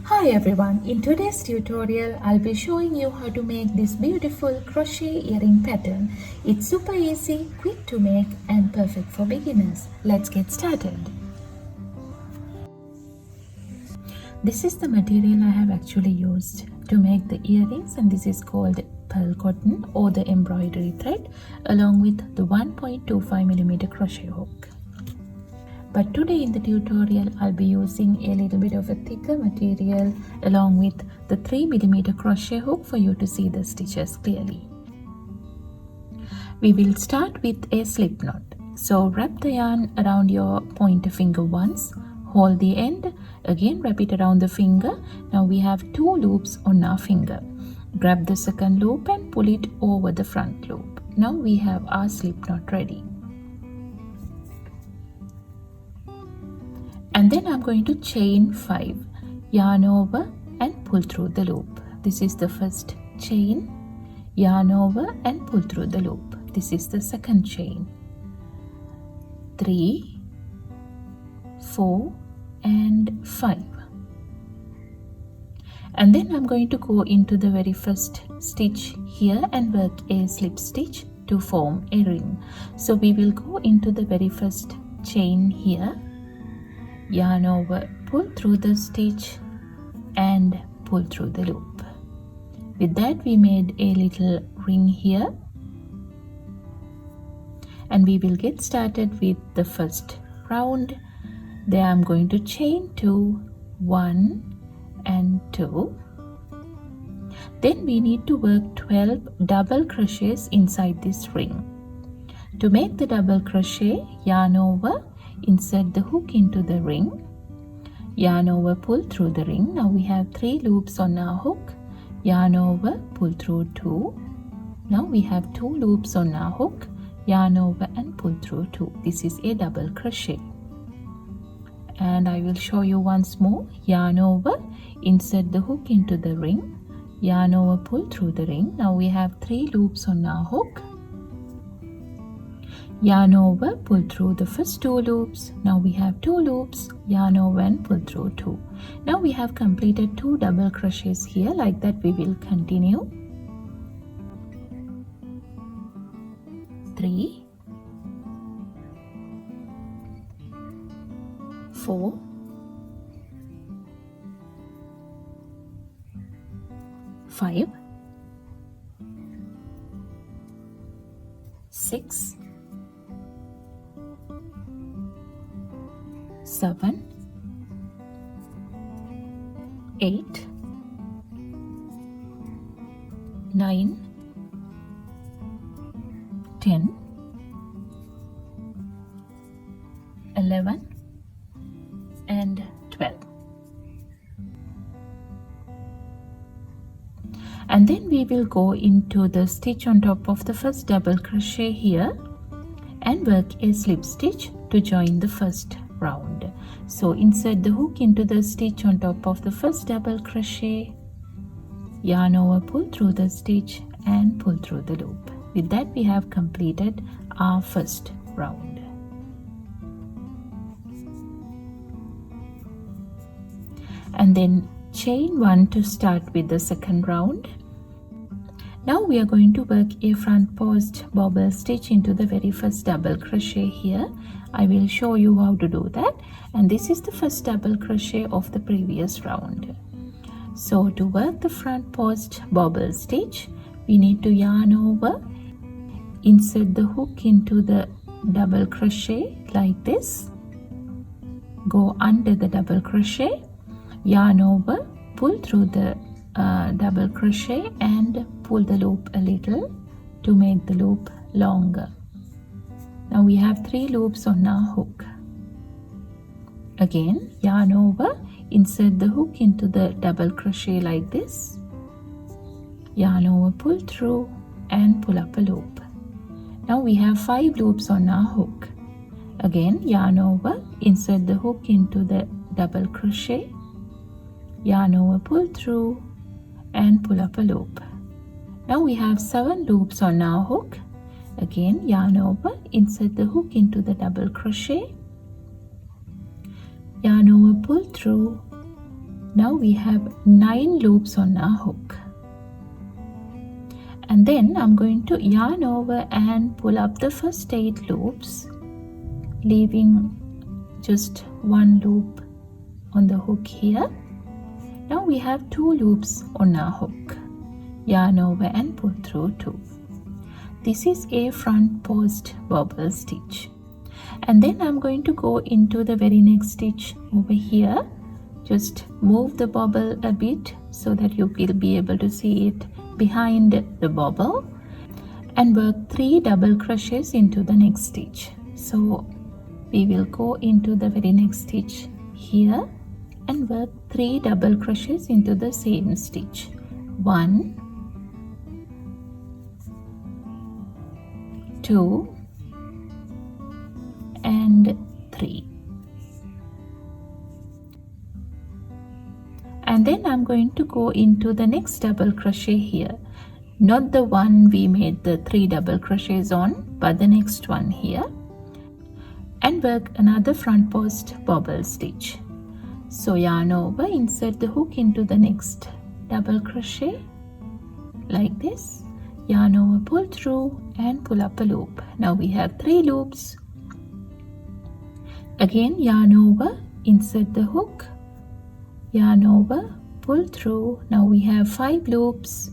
Hi everyone, in today's tutorial I'll be showing you how to make this beautiful crochet earring pattern. It's super easy, quick to make and perfect for beginners. Let's get started. This is the material I have actually used to make the earrings, and this is called pearl cotton or the embroidery thread along with the 1.25mm crochet hook. But today in the tutorial I'll be using a little bit of a thicker material along with the 3mm crochet hook for you to see the stitches clearly. We will start with a slip knot. So wrap the yarn around your pointer finger once, hold the end, again wrap it around the finger. Now we have 2 loops on our finger. Grab the second loop and pull it over the front loop. Now we have our slip knot ready. And then I'm going to chain 5, yarn over and pull through the loop. This is the first chain, yarn over and pull through the loop. This is the second chain. 3, 4 and 5. And then I'm going to go into the very first stitch here and work a slip stitch to form a ring. So we will go into the very first chain here, yarn over, pull through the stitch and pull through the loop. With that we made a little ring here, and we will get started with the first round. There I'm going to chain 2, 1 and 2. Then we need to work 12 double crochets inside this ring. To make the double crochet, yarn over, insert the hook into the ring, yarn over, pull through the ring. Now we have 3 loops on our hook, yarn over, pull through 2. Now we have 2 loops on our hook, yarn over and pull through 2. This is a double crochet. And I will show you once more. Yarn over, insert the hook into the ring, yarn over, pull through the ring. Now we have 3 loops on our hook, yarn over, pull through the first 2 loops. Now we have 2 loops, yarn over and pull through 2. Now we have completed 2 double crochets here. Like that we will continue. 3, 4, 5, 6, 7, 8, 9, 10, 11 and 12. And then we will go into the stitch on top of the first double crochet here and work a slip stitch to join the first round. So insert the hook into the stitch on top of the first double crochet, yarn over, pull through the stitch and pull through the loop. With that we have completed our first round. And then chain 1 to start with the second round. Now we are going to work a front post bobble stitch into the very first double crochet here. I will show you how to do that, and this is the first double crochet of the previous round. So to work the front post bobble stitch, we need to yarn over, insert the hook into the double crochet like this, go under the double crochet, yarn over, pull through the double crochet and pull the loop a little to make the loop longer. Now we have 3 loops on our hook. Again, yarn over, insert the hook into the double crochet like this, yarn over, pull through and pull up a loop. Now we have 5 loops on our hook. Again, yarn over, insert the hook into the double crochet, yarn over, pull through and pull up a loop. Now we have 7 loops on our hook. Again, yarn over, insert the hook into the double crochet, yarn over, pull through. Now we have 9 loops on our hook. And then I'm going to yarn over and pull up the first 8 loops, leaving just 1 loop on the hook here. Now we have 2 loops on our hook. Yarn over and pull through 2. This is a front post bobble stitch. And then I'm going to go into the very next stitch over here. Just move the bobble a bit so that you will be able to see it behind the bobble, and work 3 double crochets into the next stitch. So we will go into the very next stitch here and work 3 double crochets into the same stitch. 1, 2 and 3. And then I'm going to go into the next double crochet here, not the one we made the 3 double crochets on, but the next one here, and work another front post bobble stitch. So yarn over, insert the hook into the next double crochet like this, yarn over, pull through and pull up a loop. Now we have 3 loops. Again yarn over, insert the hook, yarn over, pull through. Now we have 5 loops.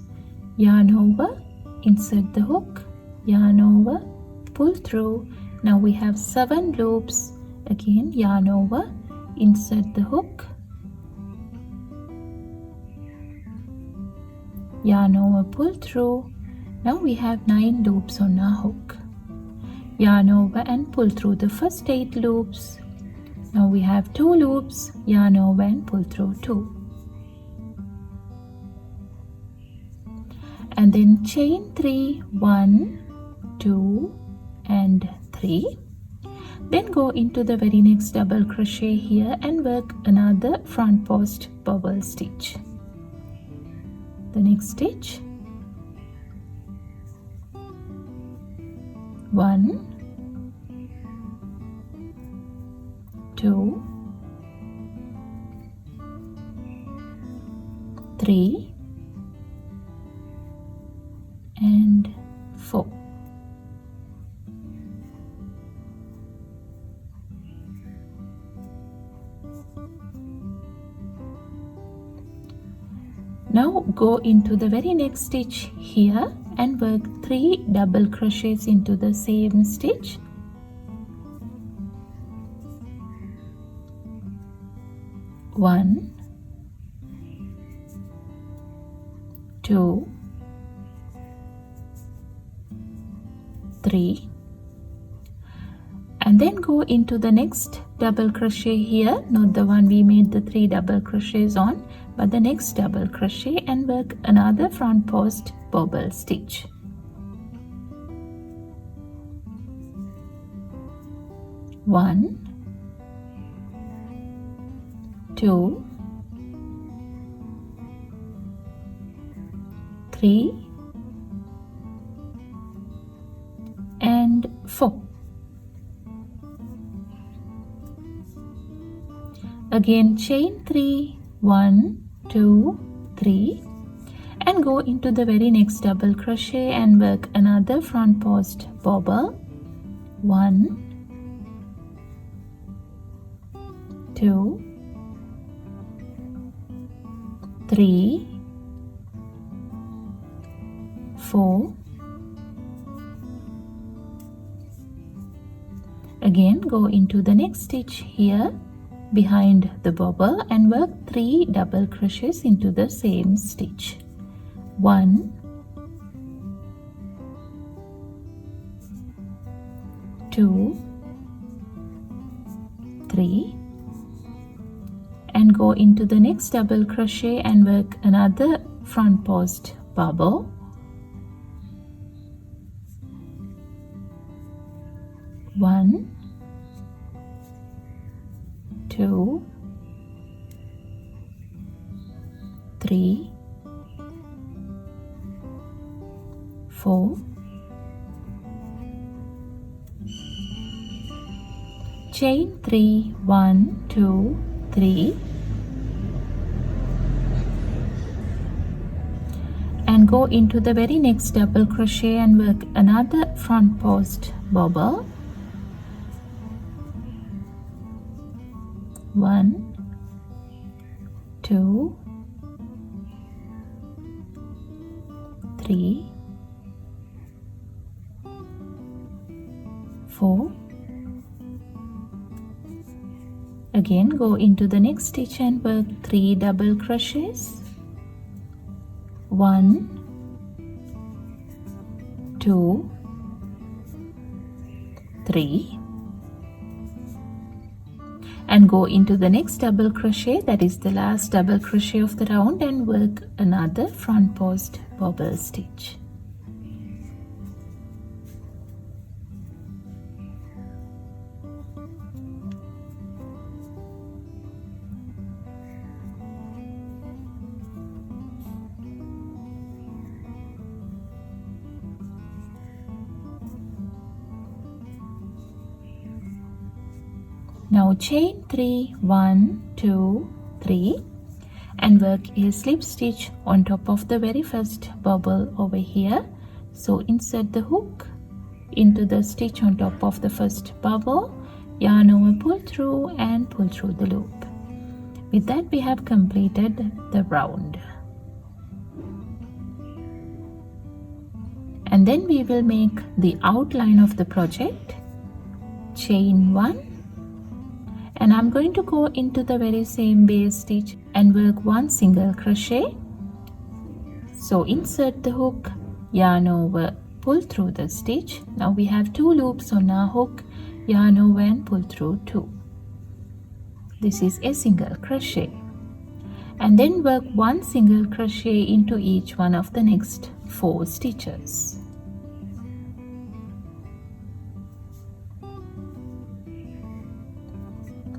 Yarn over, insert the hook, yarn over, pull through. Now we have 7 loops. Again yarn over, insert the hook, yarn over, pull through. Now we have 9 loops on our hook. Yarn over and pull through the first 8 loops. Now we have 2 loops. Yarn over and pull through 2. And then chain 3, 1, 2 and 3. Then go into the very next double crochet here and work another front post bobble stitch. The next stitch, 1, 2, 3 and 4. Now go into the very next stitch here and work 3 double crochets into the same stitch. 1, 2, 3, and then go into the next double crochet here, not the one we made the 3 double crochets on, but the next double crochet, and work another front post bobble stitch. 1, 2, 3 and 4. Again chain 3, 1, 2, 3 and go into the very next double crochet and work another front post bobble. 1, 2, 3, 4. Again go into the next stitch here behind the bobble and work 3 double crochets into the same stitch. 1, 2, 3 and go into the next double crochet and work another front post bobble. 1, 2, 3, 4. chain 3, 1, 2, 3, and go into the very next double crochet and work another front post bobble. 1, 2, 3, 4. Again go into the next stitch and work 3 double crochets. 1, 2, 3, and go into the next double crochet, that is the last double crochet of the round, and work another front post bobble stitch. Now chain 3, 1, 2, 3, and work a slip stitch on top of the very first bobble over here. So insert the hook into the stitch on top of the first bubble, yarn over, pull through and pull through the loop. With that we have completed the round. And then we will make the outline of the project. Chain 1, and I'm going to go into the very same base stitch and work 1 single crochet. So insert the hook, yarn over, pull through the stitch. Now we have 2 loops on our hook, yarn over and pull through 2. This is a single crochet. And then work 1 single crochet into each one of the next 4 stitches.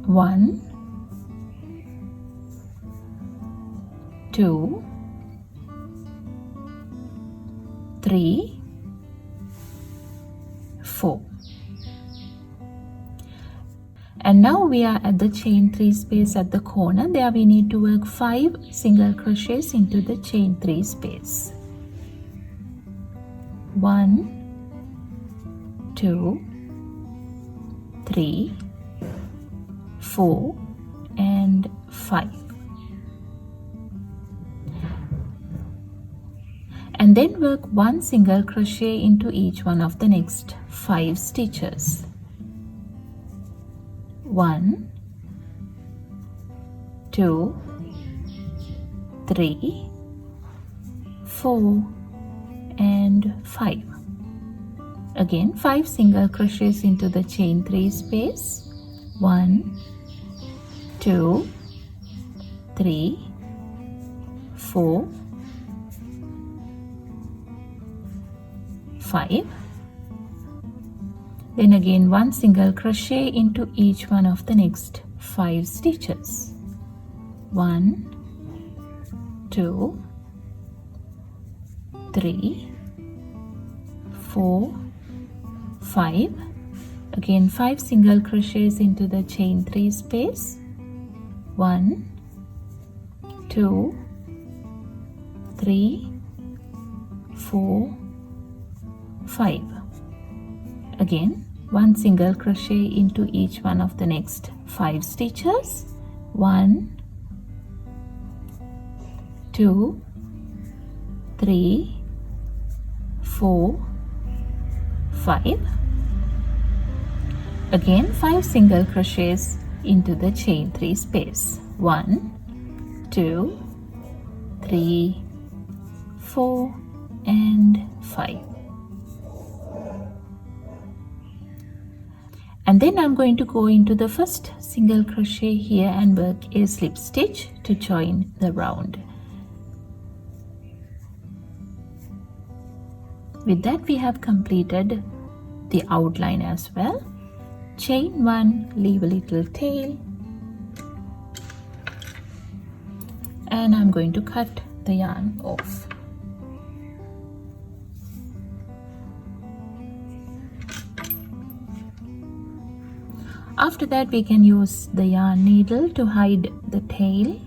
1, 2, 3, 4. And now we are at the chain 3 space at the corner. There we need to work 5 single crochets into the chain 3 space. 1, 2, 3, 4 and 5. And then work 1 single crochet into each one of the next 5 stitches. 1, 2, 3, 4 and 5. Again 5 single crochets into the chain 3 space. 1, 2, 3, 4, 5. Then again 1 single crochet into each one of the next 5 stitches. 1, 2, 3, 4, 5. Again 5 single crochets into the chain 3 space. 1, 2, 3, 4, 5. Again 1 single crochet into each one of the next 5 stitches. 1, 2, 3, 4, 5. Again 5 single crochets into the chain 3 space. 1, 2, 3, 4 and 5. And then I'm going to go into the first single crochet here and work a slip stitch to join the round. With that we have completed the outline as well. Chain 1, leave a little tail, and I'm going to cut the yarn off. After that, we can use the yarn needle to hide the tail.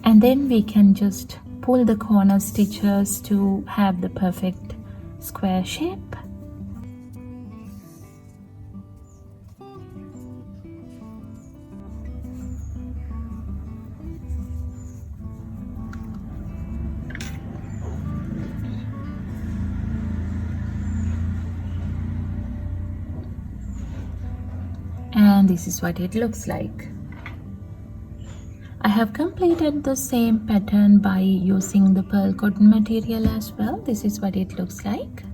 And then we can just pull the corner stitches to have the perfect square shape. And this is what it looks like. I have completed the same pattern by using the pearl cotton material as well. This is what it looks like.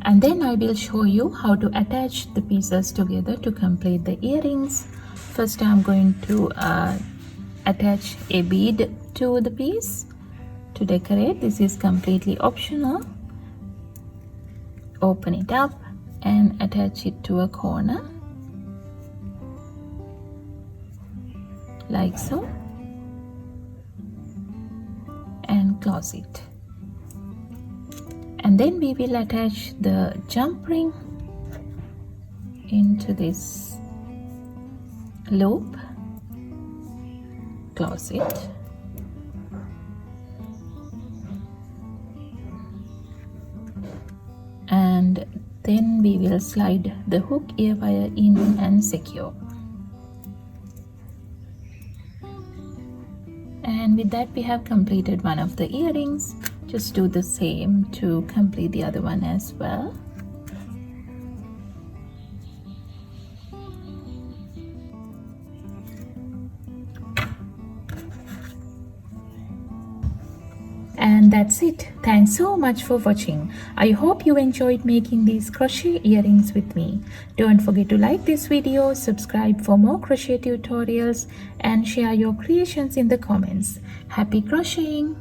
And then I will show you how to attach the pieces together to complete the earrings. First, I'm going to attach a bead to the piece to decorate. This is completely optional. Open it up and attach it to a corner like so, and close it. And then we will attach the jump ring into this loop, close it, and then we will slide the hook ear wire in and secure. And with that, we have completed one of the earrings. Just do the same to complete the other one as well. And that's it. Thanks so much for watching. I hope you enjoyed making these crochet earrings with me. Don't forget to like this video, subscribe for more crochet tutorials, and share your creations in the comments. Happy crocheting!